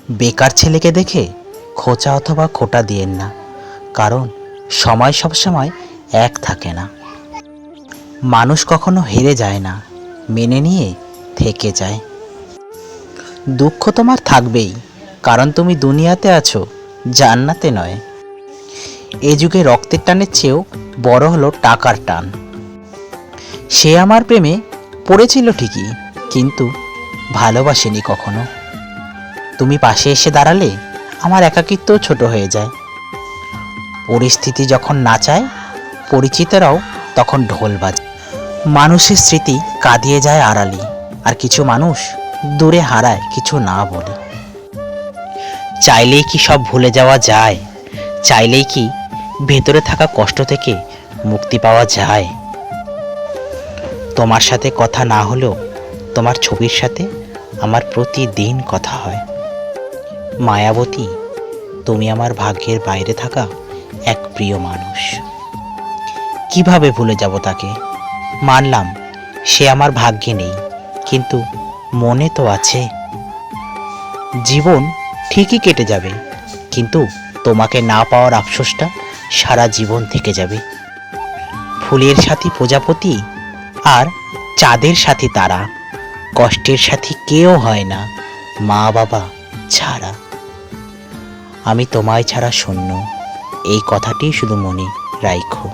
বেকার ছেলেকে দেখে খোঁচা অথবা খোঁটা দিয়েন না, কারণ সময় সবসময় এক থাকে না। মানুষ কখনো হেরে যায় না, মেনে নিয়ে থেকে যায়। দুঃখ তোমার থাকবেই, কারণ তুমি দুনিয়াতে আছো, জান্নাতে নয়। এ যুগে রক্তের টানের চেয়েও বড় হলো টাকার টান। সে আমার প্রেমে পড়েছিল ঠিকই, কিন্তু ভালোবাসেনি কখনো। তুমি পাশে এসে দাঁড়ালে আমার একাকিত্ব ছোট হয়ে যায়। পরিস্থিতি যখন নাচায়, পরিচিতরাও তখন ঢোল বাজে। মানুষের স্মৃতি কাঁদিয়ে যায় আড়ালি, আর কিছু মানুষ দূরে হারায় কিছু না বলে। চাইলেই কি সব ভুলে যাওয়া যায়? চাইলেই কি ভেতরে থাকা কষ্ট থেকে মুক্তি পাওয়া যায়? তোমার সাথে কথা না হলেও তোমার ছবির সাথে আমার প্রতিদিন কথা হয়। মায়াবতী, তুমি আমার ভাগ্যের বাইরে থাকা এক প্রিয় মানুষ। কিভাবে ভুলে যাব তাকে? মানলাম সে আমার ভাগ্যে নেই, কিন্তু মনে তো আছে। জীবন ঠিকই কেটে যাবে, কিন্তু তোমাকে না পাওয়ার আফসোসটা সারা জীবন থেকে যাবে। ফুলের সাথী প্রজাপতি আর চাঁদের সাথী তারা, কষ্টের সাথী কেউ হয় না মা বাবা ছাড়া। আমি তোমায় ছাড়া শূন্য, এই কথাটি শুধু মনে রাখো।